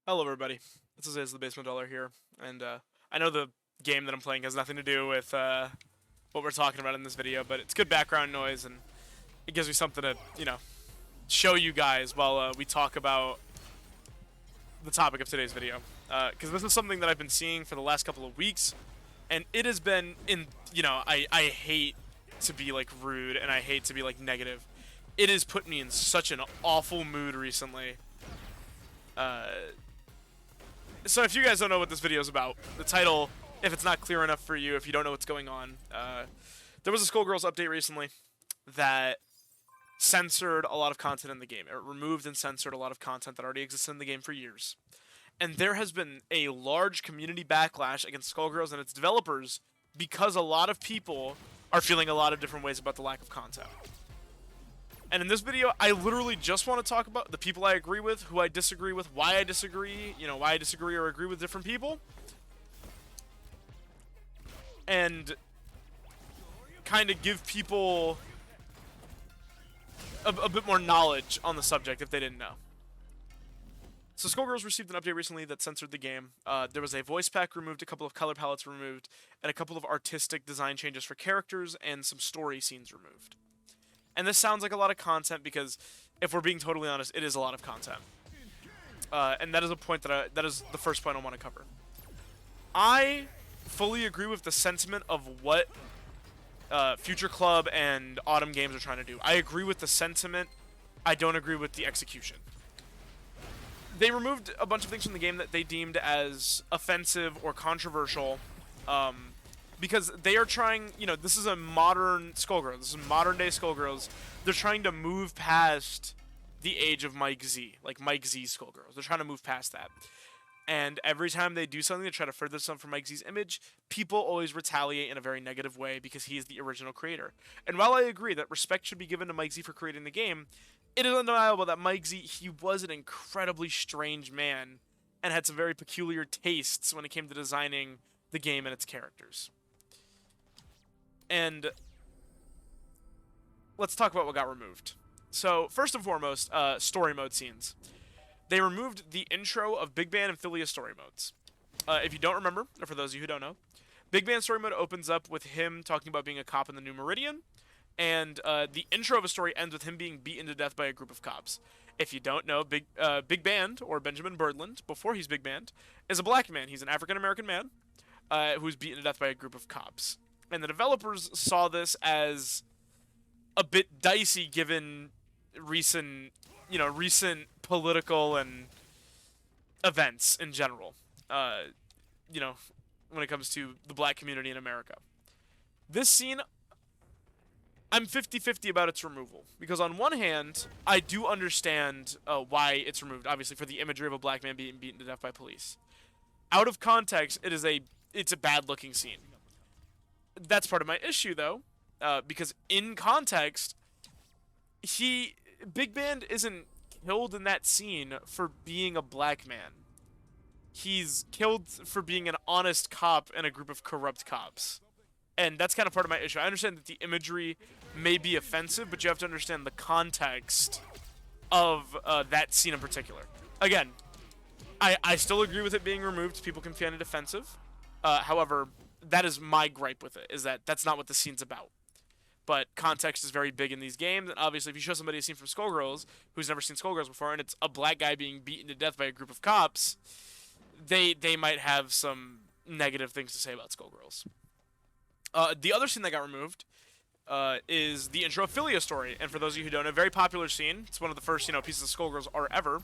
Hello, everybody. This is the Basement Dweller here, and I know the game that I'm playing has nothing to do with what we're talking about in this video, but it's good background noise, and it gives me something to, show you guys while we talk about the topic of today's video. Because this is something that I've been seeing for the last couple of weeks, and it has been I hate to be, like, rude, and I hate to be, like, negative. It has put me in such an awful mood recently. Uh, So if you guys don't know what this video is about, the title, if it's not clear enough for you, if you don't know what's going on, there was a Skullgirls update recently that censored a lot of content in the game. It removed and censored a lot of content that already existed in the game for years. And there has been a large community backlash against Skullgirls and its developers because a lot of people are feeling a lot of different ways about the lack of content. And in this video, I literally just want to talk about the people I agree with, who I disagree with, why I disagree, why I disagree or agree with different people. And kind of give people a bit more knowledge on the subject if they didn't know. So Skullgirls received an update recently that censored the game. There was a voice pack removed, a couple of color palettes removed, and a couple of artistic design changes for characters and some story scenes removed. And this sounds like a lot of content because, if we're being totally honest, it is a lot of content. And that is a point that is the first point I want to cover. I fully agree with the sentiment of what Future Club and Autumn Games are trying to do. I agree with the sentiment. I don't agree with the execution. They removed a bunch of things from the game that they deemed as offensive or controversial. Because they are trying, this is a modern Skullgirl. This is modern day Skullgirls. They're trying to move past the age of Mike Z, like Mike Z Skullgirls. They're trying to move past that. And every time they do something to try to further something from Mike Z's image, people always retaliate in a very negative way because he is the original creator. And while I agree that respect should be given to Mike Z for creating the game, it is undeniable that Mike Z, he was an incredibly strange man and had some very peculiar tastes when it came to designing the game and its characters. And let's talk about what got removed. So, first and foremost, story mode scenes. They removed the intro of Big Band and Philia story modes. If you don't remember, or for those of you who don't know, Big Band story mode opens up with him talking about being a cop in the New Meridian, and the intro of a story ends with him being beaten to death by a group of cops. If you don't know, Big Band, or Benjamin Birdland, before he's Big Band, is a black man. He's an African-American man who's beaten to death by a group of cops. And the developers saw this as a bit dicey given recent political and events in general. When it comes to the black community in America. This scene, I'm 50-50 about its removal. Because on one hand, I do understand why it's removed. Obviously, for the imagery of a black man being beaten to death by police. Out of context, it's a bad-looking scene. That's part of my issue, though, because in context, Big Band isn't killed in that scene for being a black man. He's killed for being an honest cop in a group of corrupt cops. And that's kind of part of my issue. I understand that the imagery may be offensive, but you have to understand the context of that scene in particular. Again, I still agree with it being removed. People can find it offensive. However, that is my gripe with it, is that that's not what the scene's about. But context is very big in these games, and obviously if you show somebody a scene from Skullgirls who's never seen Skullgirls before, and it's a black guy being beaten to death by a group of cops, they might have some negative things to say about Skullgirls. The other scene that got removed is the intro of Philia story, and for those of you who don't know, a very popular scene. It's one of the first, pieces of Skullgirls are ever.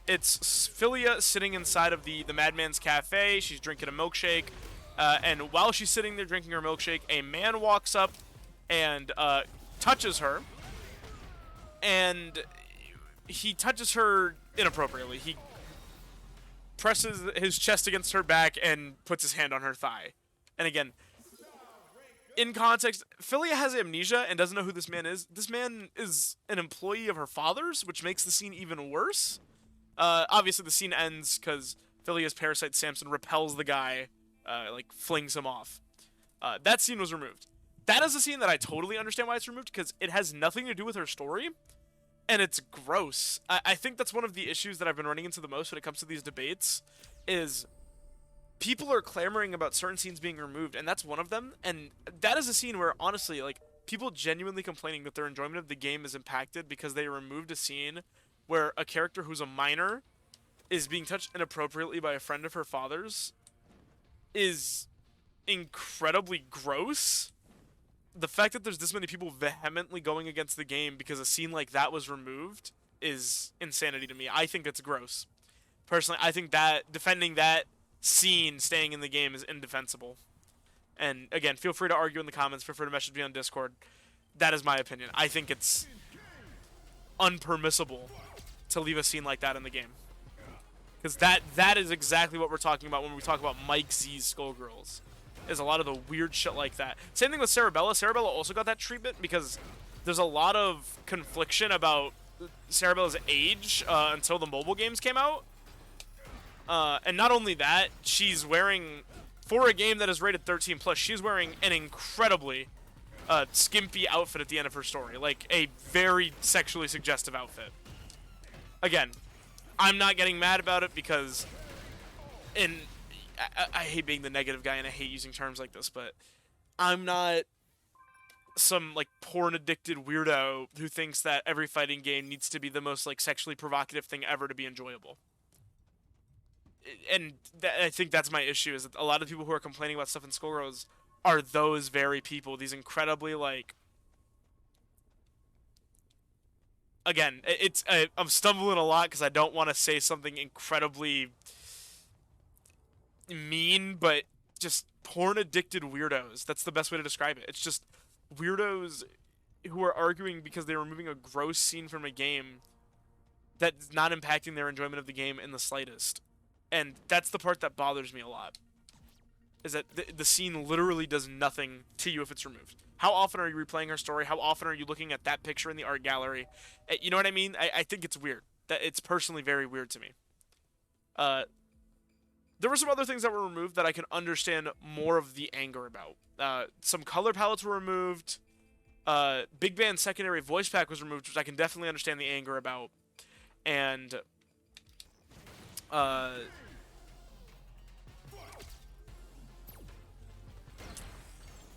It's Philia sitting inside of the Madman's Cafe. She's drinking a milkshake. And while she's sitting there drinking her milkshake, a man walks up and touches her. And he touches her inappropriately. He presses his chest against her back and puts his hand on her thigh. And again, in context, Philia has amnesia and doesn't know who this man is. This man is an employee of her father's, which makes the scene even worse. Obviously, the scene ends because Philia's parasite Samson repels the guy, flings him off. That scene was removed. That is a scene that I totally understand why it's removed, because it has nothing to do with her story. and it's gross. I think that's one of the issues that I've been running into the most when it comes to these debates, is people are clamoring about certain scenes being removed, and that's one of them. And that is a scene where, honestly, like, people genuinely complaining that their enjoyment of the game is impacted because they removed a scene where a character who's a minor is being touched inappropriately by a friend of her father's is incredibly gross. The fact that there's this many people vehemently going against the game because a scene like that was removed is insanity to me. I think it's gross. Personally, I think that defending that scene staying in the game is indefensible. And again, feel free to argue in the comments, feel free to message me on Discord. That is my opinion. I think it's unpermissible to leave a scene like that in the game. Because that is exactly what we're talking about when we talk about Mike Z's Skullgirls. Is a lot of the weird shit like that. Same thing with Cerebella. Cerebella also got that treatment because there's a lot of confliction about Cerebella's age until the mobile games came out. And not only that, she's wearing, for a game that is rated 13+, she's wearing an incredibly skimpy outfit at the end of her story. Like, a very sexually suggestive outfit. Again, I'm not getting mad about it because I hate being the negative guy and I hate using terms like this, but I'm not some, like, porn-addicted weirdo who thinks that every fighting game needs to be the most, like, sexually provocative thing ever to be enjoyable. And I think that's my issue, is that a lot of people who are complaining about stuff in Skullgirls are those very people. These incredibly, like... Again, I'm stumbling a lot because I don't want to say something incredibly mean, but just porn-addicted weirdos. That's the best way to describe it. It's just weirdos who are arguing because they're removing a gross scene from a game that's not impacting their enjoyment of the game in the slightest. And that's the part that bothers me a lot. Is that the scene literally does nothing to you if it's removed. How often are you replaying her story? How often are you looking at that picture in the art gallery? You know what I mean? I think it's weird. That it's personally very weird to me. There were some other things that were removed that I can understand more of the anger about. Some color palettes were removed. Big Band's secondary voice pack was removed, which I can definitely understand the anger about. And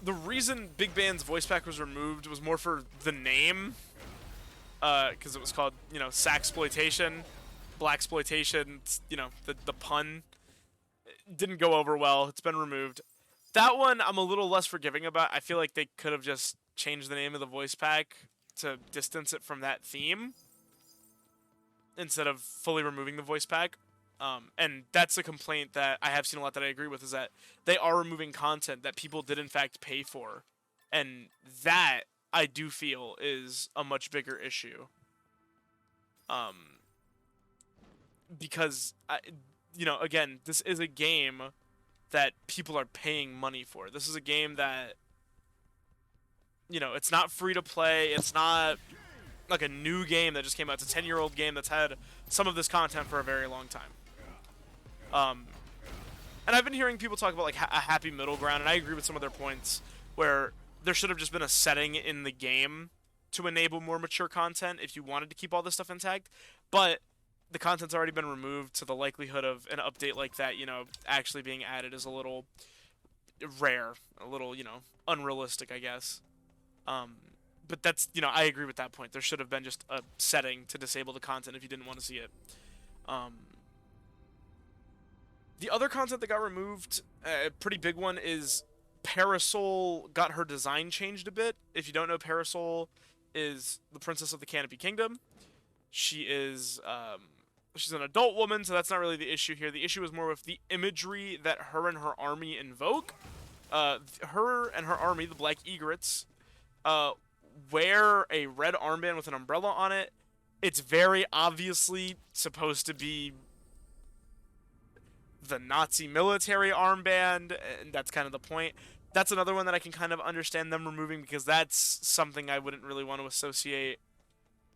the reason Big Band's voice pack was removed was more for the name, because it was called, you know, Saxploitation, Blaxploitation, you know, the pun. It didn't go over well. It's been removed. That one I'm a little less forgiving about. I feel like they could have just changed the name of the voice pack to distance it from that theme instead of fully removing the voice pack. And that's a complaint that I have seen a lot that I agree with, is that they are removing content that people did in fact pay for. And that, I do feel, is a much bigger issue. Because, you know, again, this is a game that people are paying money for. This is a game that, you know, it's not free to play. It's not like a new game that just came out. It's a 10-year-old game that's had some of this content for a very long time. And I've been hearing people talk about, like, a happy middle ground, and I agree with some of their points, where there should have just been a setting in the game to enable more mature content if you wanted to keep all this stuff intact, but the content's already been removed, so the likelihood of an update like that, you know, actually being added is a little rare, a little, you know, unrealistic, I guess. But that's, you know, I agree with that point. There should have been just a setting to disable the content if you didn't want to see it. The other content that got removed, a pretty big one, is Parasol got her design changed a bit. If you don't know, Parasol is the princess of the Canopy Kingdom. She is, she's an adult woman, so that's not really the issue here. The issue is more with the imagery that her and her army invoke. Her and her army, the Black Egrets, wear a red armband with an umbrella on it. It's very obviously supposed to be the Nazi military armband, and that's kind of the point. That's another one that I can kind of understand them removing, because that's something I wouldn't really want to associate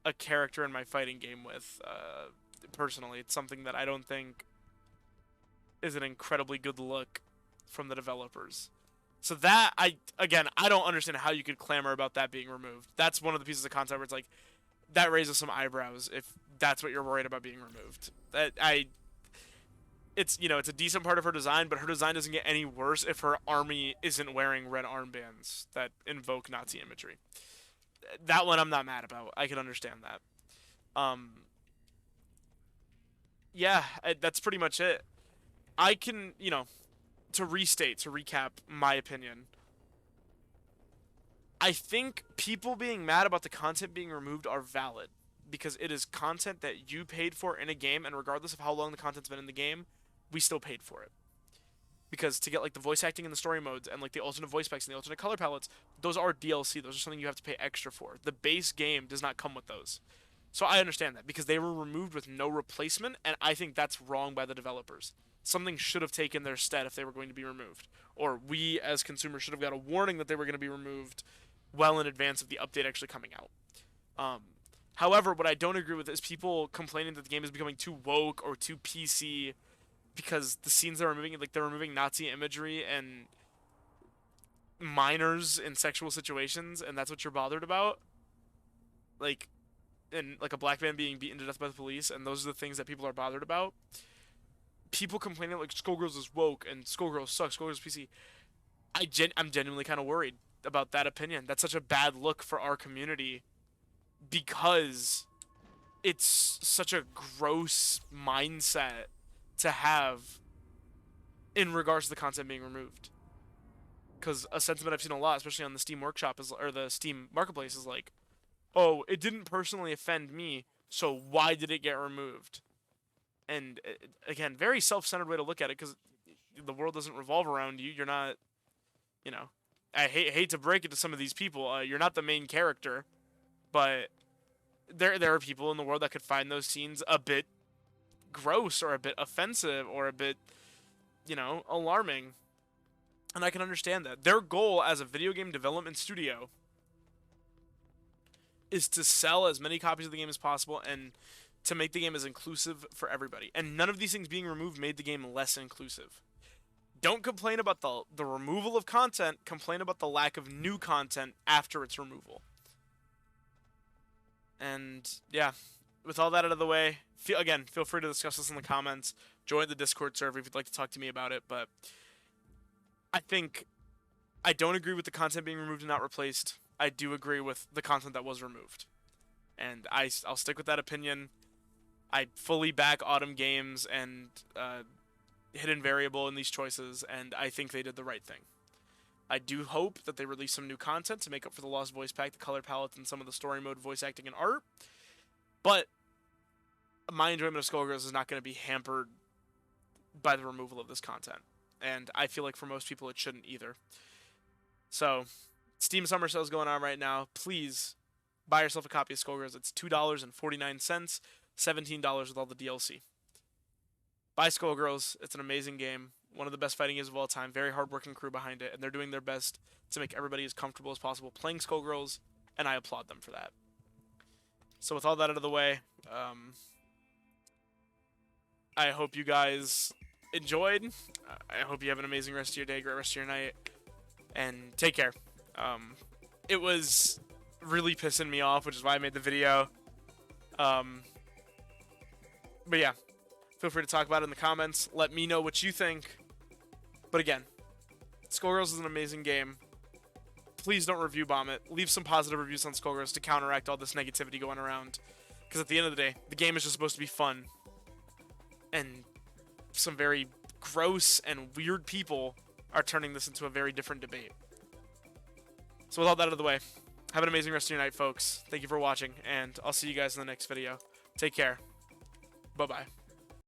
a character in my fighting game with. Personally, it's something that I don't think is an incredibly good look from the developers. So that, I don't understand how you could clamor about that being removed. That's one of the pieces of content where it's like, that raises some eyebrows if that's what you're worried about being removed. It's it's a decent part of her design, but her design doesn't get any worse if her army isn't wearing red armbands that invoke Nazi imagery. That one I'm not mad about. I can understand that. Yeah, that's pretty much it. I can, to recap my opinion. I think people being mad about the content being removed are valid because it is content that you paid for in a game, and regardless of how long the content's been in the game, we still paid for it. Because to get like the voice acting and the story modes and like the alternate voice packs and the alternate color palettes, those are DLC. Those are something you have to pay extra for. The base game does not come with those. So I understand that because they were removed with no replacement, and I think that's wrong by the developers. Something should have taken their stead if they were going to be removed. Or we as consumers should have got a warning that they were going to be removed well in advance of the update actually coming out. However, what I don't agree with is people complaining that the game is becoming too woke or too PC because the scenes they're removing, like they're removing Nazi imagery and minors in sexual situations, and that's what you're bothered about. Like, and like a black man being beaten to death by the police, and those are the things that people are bothered about. People complaining like Skullgirls is woke and Skullgirls sucks, Skullgirls PC. I'm genuinely kind of worried about that opinion. That's such a bad look for our community because it's such a gross mindset to have in regards to the content being removed. Because a sentiment I've seen a lot, especially on the Steam Workshop or the Steam Marketplace, is like, "Oh, it didn't personally offend me, so why did it get removed?" And again, very self-centered way to look at it, because the world doesn't revolve around you. You're not, I hate to break it to some of these people. You're not the main character, but there are people in the world that could find those scenes a bit gross or a bit offensive or a bit, alarming. And I can understand that. Their goal as a video game development studio is to sell as many copies of the game as possible and to make the game as inclusive for everybody. And none of these things being removed made the game less inclusive. Don't complain about the removal of content, complain about the lack of new content after its removal. And yeah, with all that out of the way, feel free to discuss this in the comments. Join the Discord server if you'd like to talk to me about it. But I don't agree with the content being removed and not replaced. I do agree with the content that was removed. And I'll stick with that opinion. I fully back Autumn Games and Hidden Variable in these choices, and I think they did the right thing. I do hope that they release some new content to make up for the lost voice pack, the color palette, and some of the story mode voice acting and art. But my enjoyment of Skullgirls is not going to be hampered by the removal of this content. And I feel like for most people it shouldn't either. So, Steam Summer Sale is going on right now. Please buy yourself a copy of Skullgirls. It's $2.49, $17 with all the DLC. Buy Skullgirls. It's an amazing game. One of the best fighting games of all time. Very hardworking crew behind it, and they're doing their best to make everybody as comfortable as possible playing Skullgirls, and I applaud them for that. So with all that out of the way, I hope you guys enjoyed. I hope you have an amazing rest of your day, great rest of your night, and take care. It was really pissing me off, which is why I made the video. But yeah, feel free to talk about it in the comments. Let me know what you think. But again, Skullgirls is an amazing game. Please don't review bomb it. Leave some positive reviews on Skullgirls to counteract all this negativity going around. Because at the end of the day, the game is just supposed to be fun. And some very gross and weird people are turning this into a very different debate. So with all that out of the way, have an amazing rest of your night, folks. Thank you for watching, and I'll see you guys in the next video. Take care. Bye-bye.